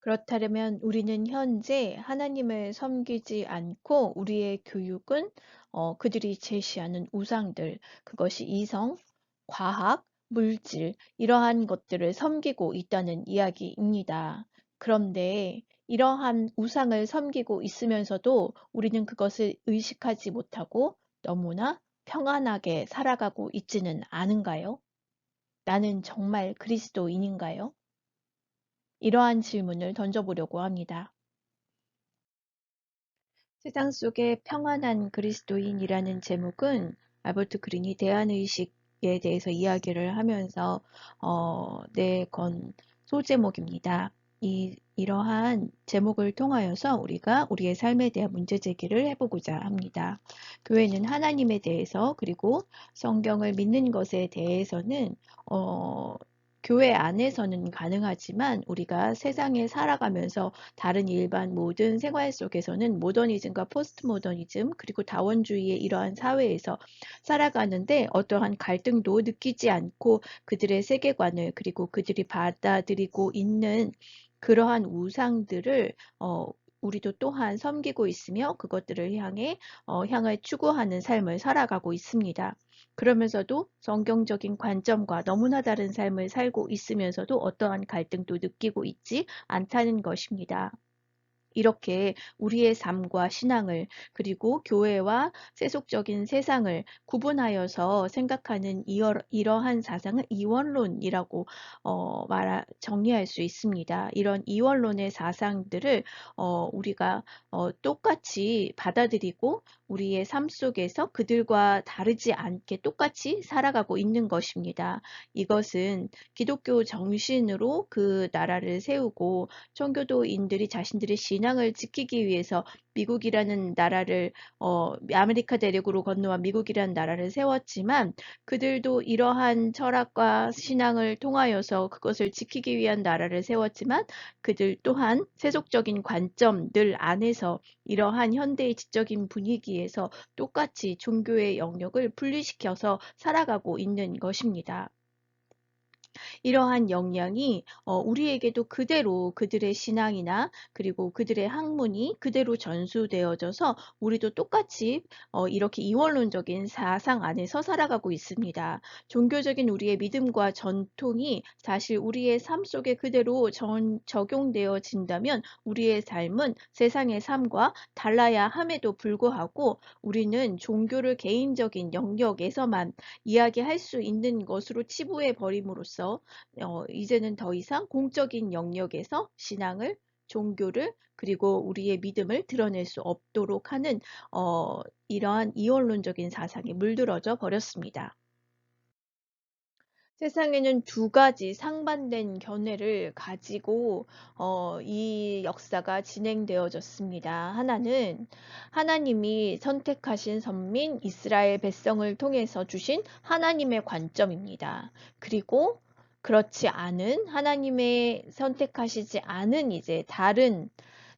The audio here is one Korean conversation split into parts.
그렇다면 우리는 현재 하나님을 섬기지 않고 우리의 교육은 그들이 제시하는 우상들, 그것이 이성, 과학, 물질, 이러한 것들을 섬기고 있다는 이야기입니다. 그런데 이러한 우상을 섬기고 있으면서도 우리는 그것을 의식하지 못하고 너무나 평안하게 살아가고 있지는 않은가요? 나는 정말 그리스도인인가요? 이러한 질문을 던져보려고 합니다. 세상 속의 평안한 그리스도인이라는 제목은 알버트 그린이 대안의식에 대해서 이야기를 하면서 내건 소제목입니다. 이러한 제목을 통하여서 우리가 우리의 삶에 대한 문제 제기를 해보고자 합니다. 교회는 하나님에 대해서 그리고 성경을 믿는 것에 대해서는 교회 안에서는 가능하지만 우리가 세상에 살아가면서 다른 일반 모든 생활 속에서는 모더니즘과 포스트 모더니즘 그리고 다원주의의 이러한 사회에서 살아가는데 어떠한 갈등도 느끼지 않고 그들의 세계관을 그리고 그들이 받아들이고 있는 그러한 우상들을 우리도 또한 섬기고 있으며 그것들을 향을 추구하는 삶을 살아가고 있습니다. 그러면서도 성경적인 관점과 너무나 다른 삶을 살고 있으면서도 어떠한 갈등도 느끼고 있지 않다는 것입니다. 이렇게 우리의 삶과 신앙을 그리고 교회와 세속적인 세상을 구분하여서 생각하는 이러한 사상은 이원론이라고 정리할 수 있습니다. 이런 이원론의 사상들을 우리가 똑같이 받아들이고 우리의 삶 속에서 그들과 다르지 않게 똑같이 살아가고 있는 것입니다. 이것은 기독교 정신으로 그 나라를 세우고 청교도인들이 자신들의 신앙을 지키기 위해서 미국이라는 나라를 아메리카 대륙으로 건너와 미국이라는 나라를 세웠지만 그들도 이러한 철학과 신앙을 통하여서 그것을 지키기 위한 나라를 세웠지만 그들 또한 세속적인 관점들 안에서 이러한 현대의 지적인 분위기에서 똑같이 종교의 영역을 분리시켜서 살아가고 있는 것입니다. 이러한 역량이 우리에게도 그대로 그들의 신앙이나 그리고 그들의 학문이 그대로 전수되어져서 우리도 똑같이 이렇게 이원론적인 사상 안에서 살아가고 있습니다. 종교적인 우리의 믿음과 전통이 사실 우리의 삶 속에 그대로 적용되어진다면 우리의 삶은 세상의 삶과 달라야 함에도 불구하고 우리는 종교를 개인적인 영역에서만 이야기할 수 있는 것으로 치부해 버림으로써 이제는 더 이상 공적인 영역에서 신앙을, 종교를, 그리고 우리의 믿음을 드러낼 수 없도록 하는 이러한 이원론적인 사상에 물들어져 버렸습니다. 세상에는 두 가지 상반된 견해를 가지고 이 역사가 진행되어졌습니다. 하나는 하나님이 선택하신 선민 이스라엘 백성을 통해서 주신 하나님의 관점입니다. 그리고 그렇지 않은 하나님의 선택하시지 않은 이제 다른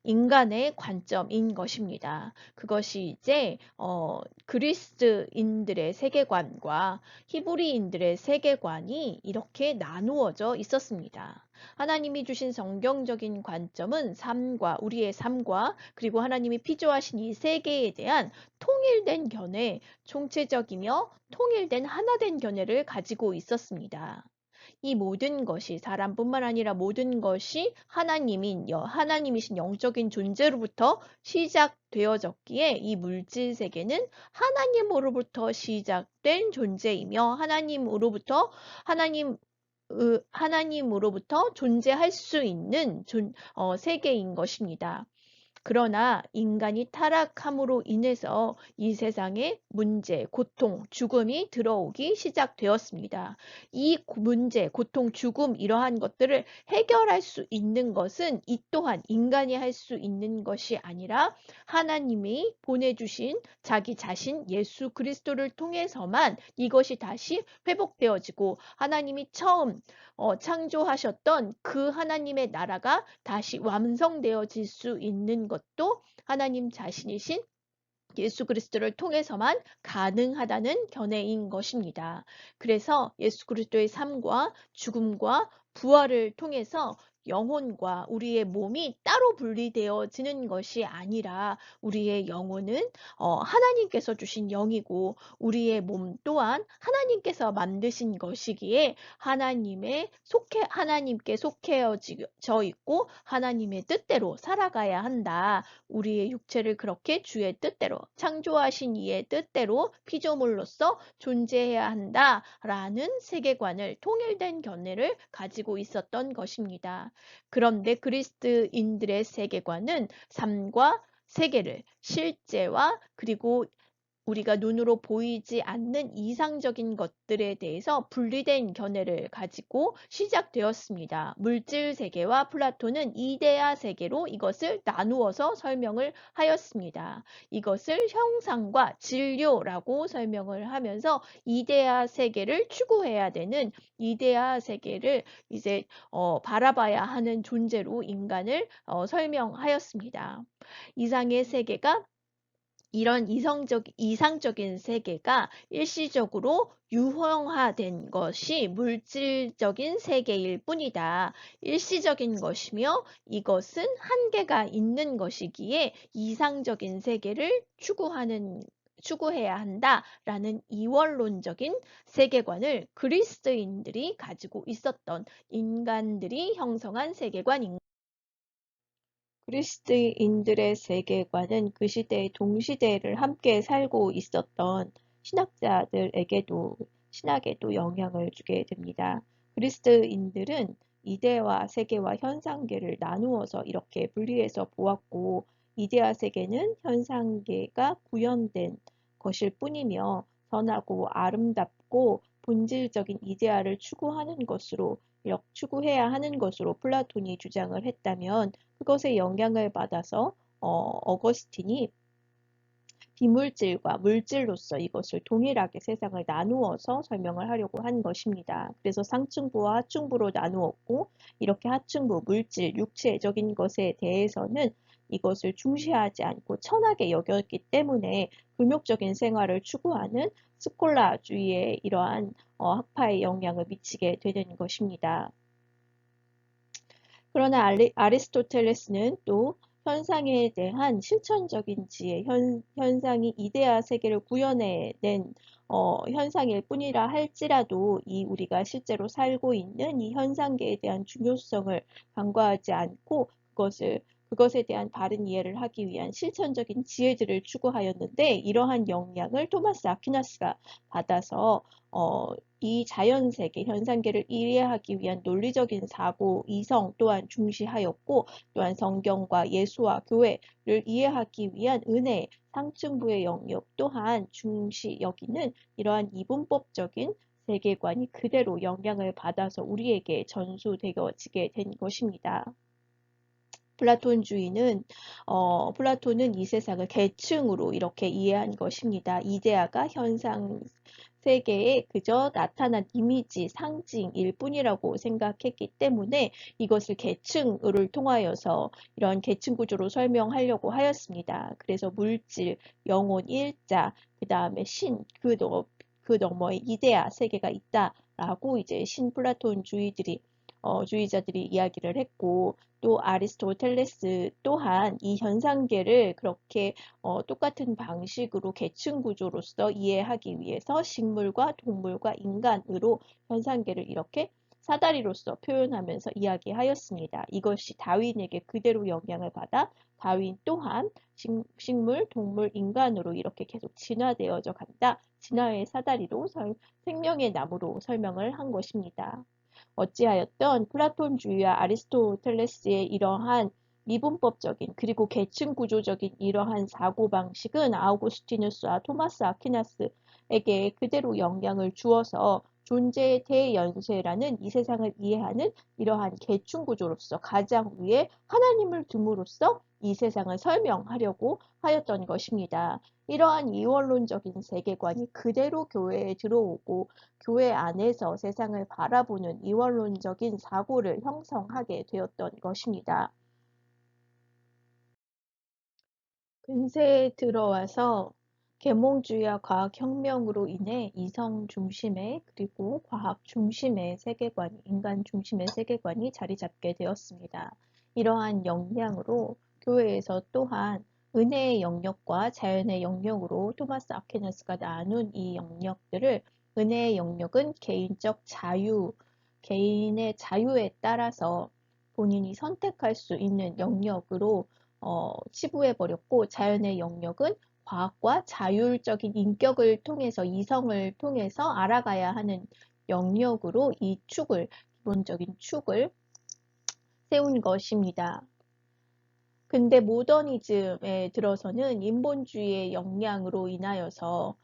인간의 관점인 것입니다. 그것이 이제 그리스인들의 세계관과 히브리인들의 세계관이 이렇게 나누어져 있었습니다. 하나님이 주신 성경적인 관점은 삶과 우리의 삶과 그리고 하나님이 피조하신 이 세계에 대한 통일된 견해, 총체적이며 통일된 하나된 견해를 가지고 있었습니다. 이 모든 것이 사람뿐만 아니라 모든 것이 하나님이신 영적인 존재로부터 시작되어졌기에 이 물질 세계는 하나님으로부터 시작된 존재이며 하나님 하나님으로부터 존재할 수 있는 세계인 것입니다. 그러나 인간이 타락함으로 인해서 이 세상에 문제, 고통, 죽음이 들어오기 시작되었습니다. 이 문제, 고통, 죽음 이러한 것들을 해결할 수 있는 것은 이 또한 인간이 할 수 있는 것이 아니라 하나님이 보내주신 자기 자신 예수 그리스도를 통해서만 이것이 다시 회복되어지고 하나님이 처음 창조하셨던 그 하나님의 나라가 다시 완성되어질 수 있는 것도 하나님 자신이신 예수 그리스도를 통해서만 가능하다는 견해인 것입니다. 그래서 예수 그리스도의 삶과 죽음과 부활을 통해서 영혼과 우리의 몸이 따로 분리되어지는 것이 아니라 우리의 영혼은 하나님께서 주신 영이고 우리의 몸 또한 하나님께서 만드신 것이기에 하나님께 속해져 있고 하나님의 뜻대로 살아가야 한다. 우리의 육체를 그렇게 주의 뜻대로 창조하신 이의 뜻대로 피조물로서 존재해야 한다라는 세계관을 통일된 견해를 가지고 있었던 것입니다. 그런데 그리스도인들의 세계관은 삶과 세계를 실제와 그리고 우리가 눈으로 보이지 않는 이상적인 것들에 대해서 분리된 견해를 가지고 시작되었습니다. 물질 세계와 플라톤은 이데아 세계로 이것을 나누어서 설명을 하였습니다. 이것을 형상과 진료라고 설명을 하면서 이데아 세계를 추구해야 되는 이데아 세계를 이제 바라봐야 하는 존재로 인간을 설명하였습니다. 이상의 세계가 이런 이상적인 세계가 일시적으로 유형화된 것이 물질적인 세계일 뿐이다. 일시적인 것이며 이것은 한계가 있는 것이기에 이상적인 세계를 추구해야 한다라는 이원론적인 세계관을 그리스도인들이 가지고 있었던 인간들이 형성한 세계관입니다. 그리스도인들의 세계관은 그 시대의 동시대를 함께 살고 있었던 신학에도 영향을 주게 됩니다. 그리스도인들은 이데와 세계와 현상계를 나누어서 이렇게 분리해서 보았고, 이데와 세계는 현상계가 구현된 것일 뿐이며 선하고 아름답고 본질적인 이데아를 추구해야 하는 것으로 플라톤이 주장을 했다면 그것에 영향을 받아서 어거스틴이 비물질과 물질로서 이것을 동일하게 세상을 나누어서 설명을 하려고 한 것입니다. 그래서 상층부와 하층부로 나누었고 이렇게 하층부, 물질, 육체적인 것에 대해서는 이것을 중시하지 않고 천하게 여겼기 때문에 금욕적인 생활을 추구하는 스콜라주의의 이러한 학파에 영향을 미치게 되는 것입니다. 그러나 아리스토텔레스는 또 현상에 대한 실천적인 지혜, 현상이 이데아 세계를 구현해낸 현상일 뿐이라 할지라도 우리가 실제로 살고 있는 이 현상계에 대한 중요성을 간과하지 않고 그것에 대한 바른 이해를 하기 위한 실천적인 지혜들을 추구하였는데 이러한 영향을 토마스 아퀴나스가 받아서 이 자연세계, 현상계를 이해하기 위한 논리적인 사고, 이성 또한 중시하였고 또한 성경과 예수와 교회를 이해하기 위한 은혜, 상층부의 영역 또한 중시 여기는 이러한 이분법적인 세계관이 그대로 영향을 받아서 우리에게 전수되어지게 된 것입니다. 플라톤은 이 세상을 계층으로 이렇게 이해한 것입니다. 이데아가 현상 세계에 그저 나타난 이미지, 상징일 뿐이라고 생각했기 때문에 이것을 계층을 통하여서 이런 계층 구조로 설명하려고 하였습니다. 그래서 물질, 영혼, 일자, 그 다음에 신, 그 너머에 이데아 세계가 있다라고 이제 신플라톤 주의자들이 이야기를 했고 또 아리스토텔레스 또한 이 현상계를 그렇게 똑같은 방식으로 계층 구조로서 이해하기 위해서 식물과 동물과 인간으로 현상계를 이렇게 사다리로서 표현하면서 이야기하였습니다. 이것이 다윈에게 그대로 영향을 받아 다윈 또한 식물, 동물, 인간으로 이렇게 계속 진화되어져 간다. 진화의 사다리로 생명의 나무로 설명을 한 것입니다. 어찌하였던 플라톤주의와 아리스토텔레스의 이러한 미분법적인 그리고 계층 구조적인 이러한 사고방식은 아우구스티누스와 토마스 아퀴나스에게 그대로 영향을 주어서 존재의 대연쇄라는 이 세상을 이해하는 이러한 계층 구조로서 가장 위에 하나님을 둠으로써 이 세상을 설명하려고 하였던 것입니다. 이러한 이원론적인 세계관이 그대로 교회에 들어오고 교회 안에서 세상을 바라보는 이원론적인 사고를 형성하게 되었던 것입니다. 근세에 들어와서 계몽주의와 과학혁명으로 인해 이성 중심의 그리고 과학 중심의 세계관이, 인간 중심의 세계관이 자리 잡게 되었습니다. 이러한 역량으로 교회에서 또한 은혜의 영역과 자연의 영역으로 토마스 아퀴나스가 나눈 이 영역들을 은혜의 영역은 개인적 자유, 개인의 자유에 따라서 본인이 선택할 수 있는 영역으로 치부해버렸고 자연의 영역은 과학과 자율적인 인격을 통해서 이성을 통해서 알아가야 하는 영역으로 이 축을 기본적인 축을 세운 것입니다. 근데 모더니즘에 들어서는 인본주의의 영향으로 인하여서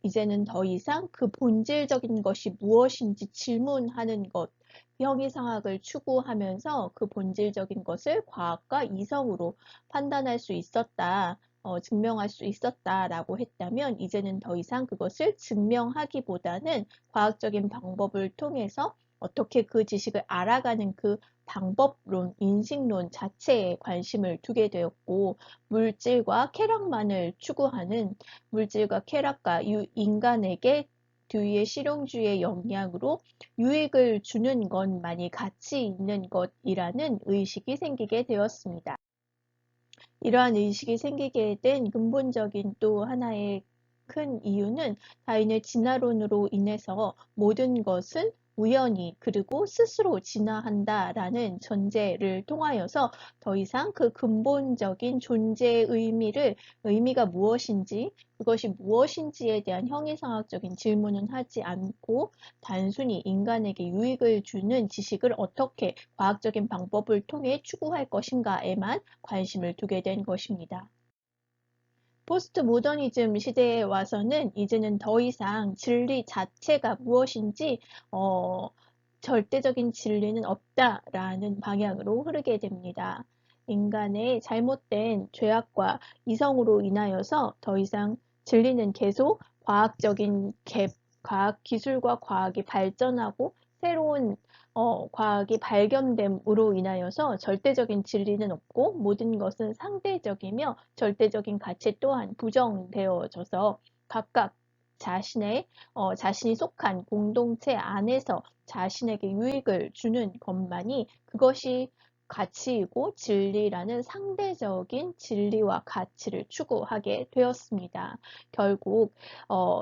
이제는 더 이상 그 본질적인 것이 무엇인지 질문하는 것, 형이상학을 추구하면서 그 본질적인 것을 과학과 이성으로 판단할 수 있었다, 증명할 수 있었다라고 했다면 이제는 더 이상 그것을 증명하기보다는 과학적인 방법을 통해서 어떻게 그 지식을 알아가는 그 방법론, 인식론 자체에 관심을 두게 되었고 물질과 쾌락만을 추구하는 물질과 쾌락과 인간에게 뒤의 실용주의의 영향으로 유익을 주는 것만이 가치 있는 것이라는 의식이 생기게 되었습니다. 이러한 의식이 생기게 된 근본적인 또 하나의 큰 이유는 다윈의 진화론으로 인해서 모든 것은 우연히 그리고 스스로 진화한다라는 전제를 통하여서 더 이상 그 근본적인 존재의 의미가 무엇인지 그것이 무엇인지에 대한 형이상학적인 질문은 하지 않고 단순히 인간에게 유익을 주는 지식을 어떻게 과학적인 방법을 통해 추구할 것인가에만 관심을 두게 된 것입니다. 포스트 모더니즘 시대에 와서는 이제는 더 이상 진리 자체가 무엇인지 절대적인 진리는 없다라는 방향으로 흐르게 됩니다. 인간의 잘못된 죄악과 이성으로 인하여서 더 이상 진리는 계속 과학 기술과 과학이 발전하고 새로운 과학이 발견됨으로 인하여서 절대적인 진리는 없고 모든 것은 상대적이며 절대적인 가치 또한 부정되어져서 각각 자신이 속한 공동체 안에서 자신에게 유익을 주는 것만이 그것이 가치이고 진리라는 상대적인 진리와 가치를 추구하게 되었습니다. 결국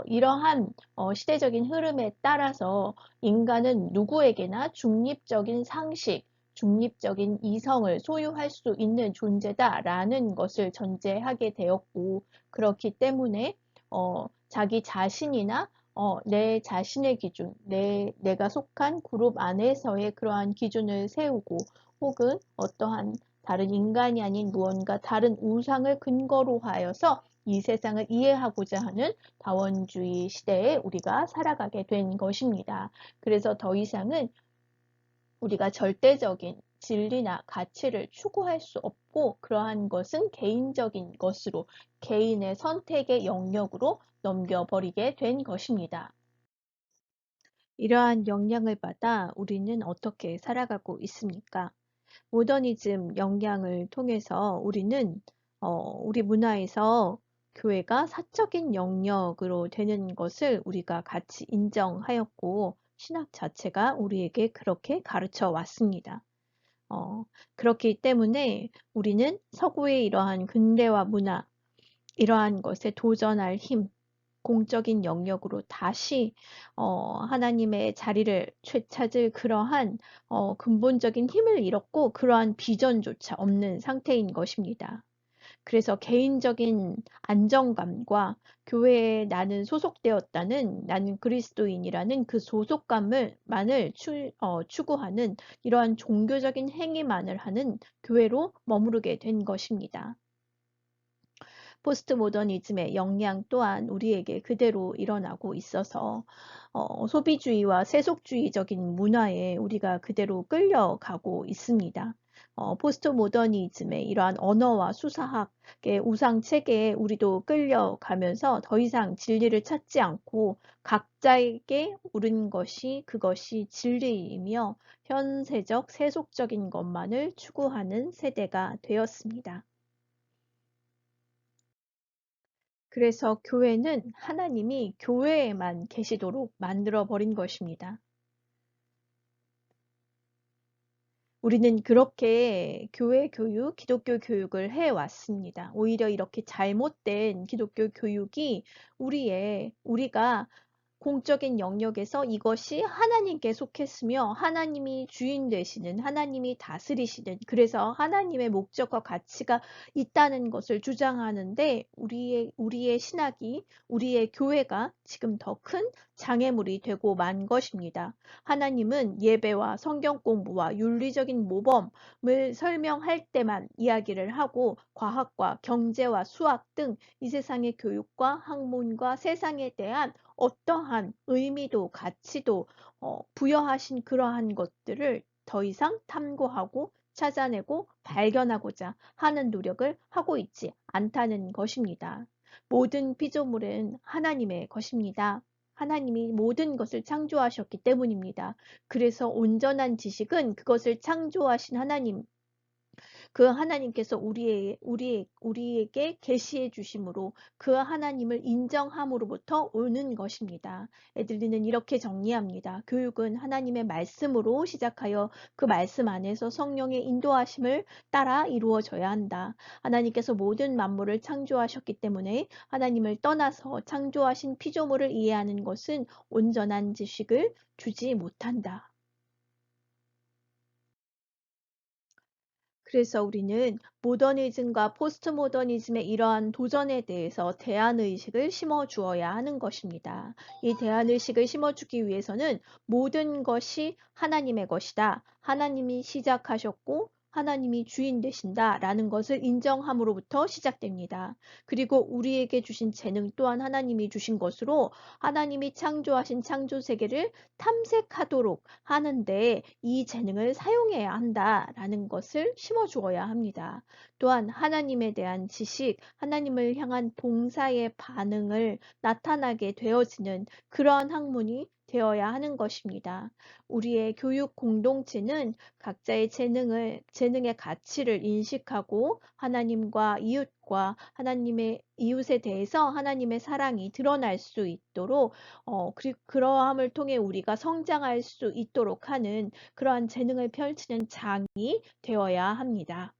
이러한 시대적인 흐름에 따라서 인간은 누구에게나 중립적인 상식, 중립적인 이성을 소유할 수 있는 존재다라는 것을 전제하게 되었고 그렇기 때문에 자기 자신이나 내 자신의 기준, 내가 속한 그룹 안에서의 그러한 기준을 세우고 혹은 어떠한 다른 인간이 아닌 무언가 다른 우상을 근거로 하여서 이 세상을 이해하고자 하는 다원주의 시대에 우리가 살아가게 된 것입니다. 그래서 더 이상은 우리가 절대적인 진리나 가치를 추구할 수 없고 그러한 것은 개인적인 것으로 개인의 선택의 영역으로 넘겨버리게 된 것입니다. 이러한 영향을 받아 우리는 어떻게 살아가고 있습니까? 모더니즘 영향을 통해서 우리는 우리 문화에서 교회가 사적인 영역으로 되는 것을 우리가 같이 인정하였고 신학 자체가 우리에게 그렇게 가르쳐 왔습니다. 그렇기 때문에 우리는 서구의 이러한 근대화 문화, 이러한 것에 도전할 힘, 공적인 영역으로 다시 하나님의 자리를 되찾을 그러한 근본적인 힘을 잃었고 그러한 비전조차 없는 상태인 것입니다. 그래서 개인적인 안정감과 교회에 나는 소속되었다는 나는 그리스도인이라는 그 소속감만을 추구하는 이러한 종교적인 행위만을 하는 교회로 머무르게 된 것입니다. 포스트 모더니즘의 영향 또한 우리에게 그대로 일어나고 있어서 소비주의와 세속주의적인 문화에 우리가 그대로 끌려가고 있습니다. 포스트 모더니즘의 이러한 언어와 수사학의 우상 체계에 우리도 끌려가면서 더 이상 진리를 찾지 않고 각자에게 옳은 것이 그것이 진리이며 현세적 세속적인 것만을 추구하는 세대가 되었습니다. 그래서 교회는 하나님이 교회에만 계시도록 만들어 버린 것입니다. 우리는 그렇게 교회 교육, 기독교 교육을 해왔습니다. 오히려 이렇게 잘못된 기독교 교육이 우리가 공적인 영역에서 이것이 하나님께 속했으며 하나님이 주인 되시는, 하나님이 다스리시는, 그래서 하나님의 목적과 가치가 있다는 것을 주장하는데 우리의 신학이, 우리의 교회가 지금 더 큰 장애물이 되고 만 것입니다. 하나님은 예배와 성경 공부와 윤리적인 모범을 설명할 때만 이야기를 하고 과학과 경제와 수학 등 이 세상의 교육과 학문과 세상에 대한 어떠한 의미도 가치도 부여하신 그러한 것들을 더 이상 탐구하고 찾아내고 발견하고자 하는 노력을 하고 있지 않다는 것입니다. 모든 피조물은 하나님의 것입니다. 하나님이 모든 것을 창조하셨기 때문입니다. 그래서 온전한 지식은 그것을 창조하신 하나님, 그 하나님께서 우리에게 계시해 주심으로 그 하나님을 인정함으로부터 오는 것입니다. 에들리는 이렇게 정리합니다. 교육은 하나님의 말씀으로 시작하여 그 말씀 안에서 성령의 인도하심을 따라 이루어져야 한다. 하나님께서 모든 만물을 창조하셨기 때문에 하나님을 떠나서 창조하신 피조물을 이해하는 것은 온전한 지식을 주지 못한다. 그래서 우리는 모더니즘과 포스트 모더니즘의 이러한 도전에 대해서 대안의식을 심어주어야 하는 것입니다. 이 대안의식을 심어주기 위해서는 모든 것이 하나님의 것이다. 하나님이 시작하셨고 하나님이 주인 되신다 라는 것을 인정함으로부터 시작됩니다. 그리고 우리에게 주신 재능 또한 하나님이 주신 것으로 하나님이 창조하신 창조세계를 탐색하도록 하는데 이 재능을 사용해야 한다라는 것을 심어주어야 합니다. 또한 하나님에 대한 지식, 하나님을 향한 봉사의 반응을 나타나게 되어지는 그러한 학문이 되어야 하는 것입니다. 우리의 교육 공동체는 각자의 재능의 가치를 인식하고 하나님과 이웃과 하나님의 이웃에 대해서 하나님의 사랑이 드러날 수 있도록 그리고 그러함을 통해 우리가 성장할 수 있도록 하는 그러한 재능을 펼치는 장이 되어야 합니다.